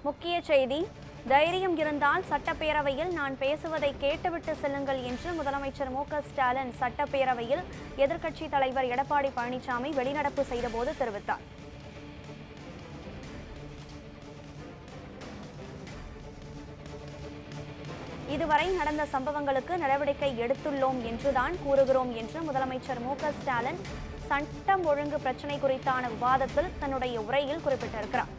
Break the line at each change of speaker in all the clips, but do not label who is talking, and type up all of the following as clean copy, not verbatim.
முக்கிய செய்தி. தைரியம் இருந்தால் சட்டப்பேரவையில் நான் பேசுவதை கேட்டுவிட்டு செல்லுங்கள் என்று முதலமைச்சர் மு.க.ஸ்டாலின் சட்டப்பேரவையில் எதிர்க்கட்சித் தலைவர் எடப்பாடி பழனிசாமி வெளிநடப்பு செய்தபோது தெரிவித்தார். இதுவரை நடந்த சம்பவங்களுக்கு நடவடிக்கை எடுத்துள்ளோம் என்றுதான் கூறுகிறோம் என்று முதலமைச்சர் மு.க.ஸ்டாலின் சட்டம் ஒழுங்கு பிரச்சினை குறித்தான விவாதத்தில் தன்னுடைய உரையில் குறிப்பிட்டிருக்கிறார்.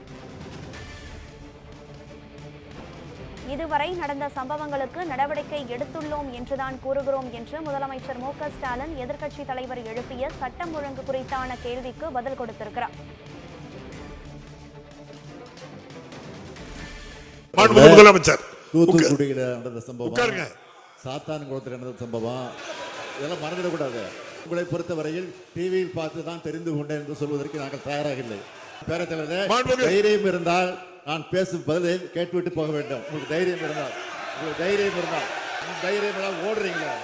இதுவரை நடந்த சம்பவங்களுக்கு நடவடிக்கை எடுத்துள்ளோம் என்றுதான் கூறுகிறோம் என்று முதலமைச்சர் மு.க.ஸ்டாலின் எதிர்க்கட்சித் தலைவர் எழுப்பிய சட்டம் ஒழுங்கு குறித்தான கேள்விக்கு பதில் கொடுத்திருக்கிறார்.
முதலமைச்சர்
தூத்துக்குடியில் நடந்த சம்பவம், சாத்தான்குளத்தில் நடந்த சம்பவம், இதெல்லாம் மறந்துடக்கூடாது. உங்களை பொறுத்தவரையில் டிவியில் பார்த்து தான் தெரிந்து கொண்டேன் என்று சொல்வதற்கு நாங்கள் தயாராக இல்லை. பேரத்தலைவர், தைரியம் இருந்தால் நான் பேசும் பதிலை கேட்டுவிட்டு போக வேண்டும். உங்களுக்கு தைரியம் இருந்தால் தைரியம் ஓடுறீங்களா?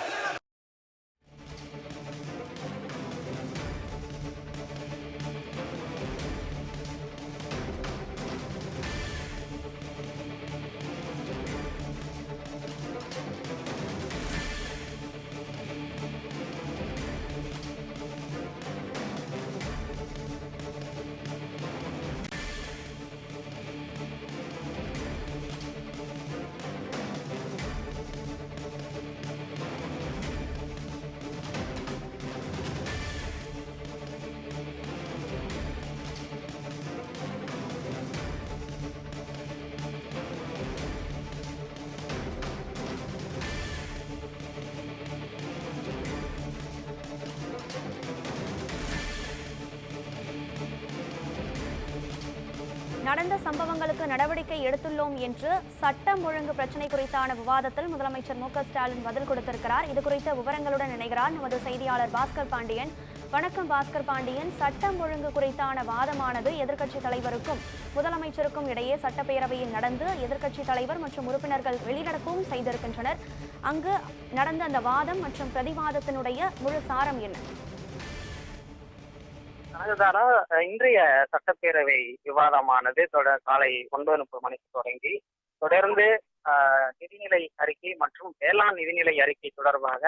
நடந்த சம்பவங்களுக்கு நடவடிக்கை எடுத்துள்ளோம் என்று சட்டம் ஒழுங்கு பிரச்சினை குறித்தான விவாதத்தில் முதலமைச்சர் மு.க.ஸ்டாலின் பதில் கொடுத்திருக்கிறார். இது குறித்த விவரங்களுடன் இணைகிறார் நமது செய்தியாளர் பாஸ்கர் பாண்டியன். வணக்கம் பாஸ்கர் பாண்டியன். சட்டம் ஒழுங்கு குறித்தான வாதமானது எதிர்க்கட்சித் தலைவருக்கும் முதலமைச்சருக்கும் இடையே சட்டப்பேரவையில் நடந்து எதிர்க்கட்சித் தலைவர் மற்றும் உறுப்பினர்கள் வெளிநடப்பும் செய்திருக்கின்றனர். அங்கு நடந்த அந்த வாதம் மற்றும் பிரதிவாதத்தினுடைய முழு சாரம் என்ன?
இன்றைய சட்டப்பேரவை விவாதமானது காலை 9:30 மணிக்கு தொடங்கி தொடர்ந்து நிதிநிலை அறிக்கை மற்றும் வேளாண் நிதிநிலை அறிக்கை தொடர்பாக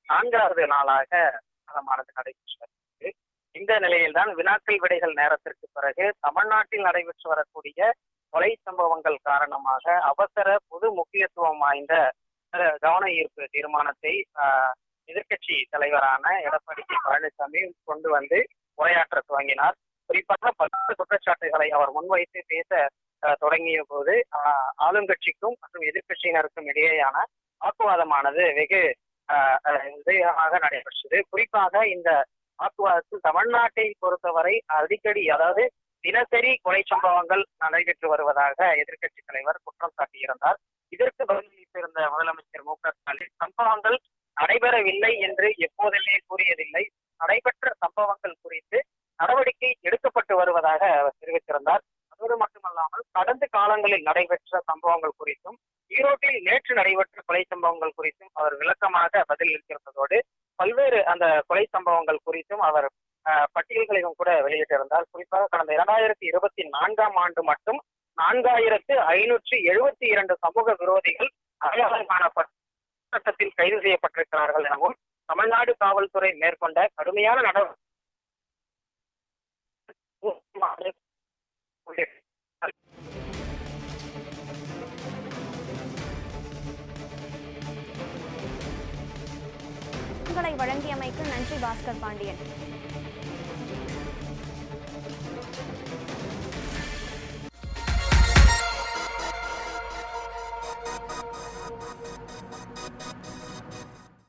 4வது நாளாக விவாதமானது நடைபெற்றது. இந்த நிலையில்தான் வினாக்கள் விடைகள் நேரத்திற்கு பிறகு தமிழ்நாட்டில் நடைபெற்று வரக்கூடிய கொலை சம்பவங்கள் காரணமாக அவசர பொது முக்கியத்துவம் வாய்ந்த கவன ஈர்ப்பு தீர்மானத்தை எதிர்க்கட்சி தலைவரான எடப்பாடி பழனிசாமி கொண்டு வந்து உரையாற்ற துவங்கினார். குறிப்பாக 10 குற்றச்சாட்டுகளை அவர் முன்வைத்து பேச தொடங்கிய போது ஆளுங்கட்சிக்கும் மற்றும் எதிர்கட்சியினருக்கும் இடையேயான வாக்குவாதமானது வெகு விஜயமாக நடைபெற்றது. குறிப்பாக இந்த வாக்குவாதத்தில் தமிழ்நாட்டை பொறுத்தவரை அடிக்கடி, அதாவது தினசரி கொலை சம்பவங்கள் நடைபெற்று வருவதாக எதிர்கட்சி தலைவர் குற்றம் சாட்டியிருந்தார். இதற்கு பதிலளித்திருந்த முதலமைச்சர் மு.க.ஸ்டாலின் சம்பவங்கள் நடைபெறவில்லை என்று எப்போதுமே கூறியதில்லை, நடைபெற்ற சம்பவங்கள் குறித்து நடவடிக்கை எடுக்கப்பட்டு வருவதாக அவர் தெரிவித்திருந்தார். அதோடு மட்டுமல்லாமல் கடந்த காலங்களில் நடைபெற்ற சம்பவங்கள் குறித்தும் ஈரோட்டில் நேற்று நடைபெற்ற கொலை சம்பவங்கள் குறித்தும் அவர் விளக்கமாக பதிலளித்திருந்ததோடு பல்வேறு அந்த கொலை சம்பவங்கள் குறித்தும் அவர் பட்டியல்களையும் கூட வெளியிட்டிருந்தார். குறிப்பாக கடந்த 2024ஆம் ஆண்டு மட்டும் 4572 சமூக விரோதிகள் அடையாளம் காணப்பட்ட சட்டத்தில் கைது செய்யப்பட்டிருக்கிறார்கள் எனவும் தமிழ்நாடு காவல்துறை மேற்கொண்ட கடுமையான நடவடிக்கை
வழங்கியமைக்கு நன்றி பாஸ்கர் பாண்டியன்.